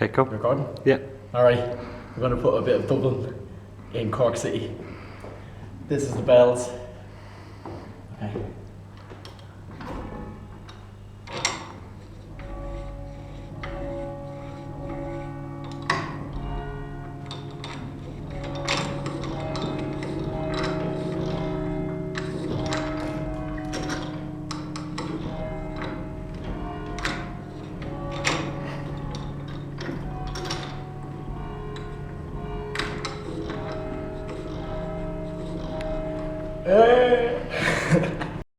Okay, cool. Recording? Yeah. Alright, we're going to put a bit of Dublin in Cork City. This is the bells. Okay. Hey!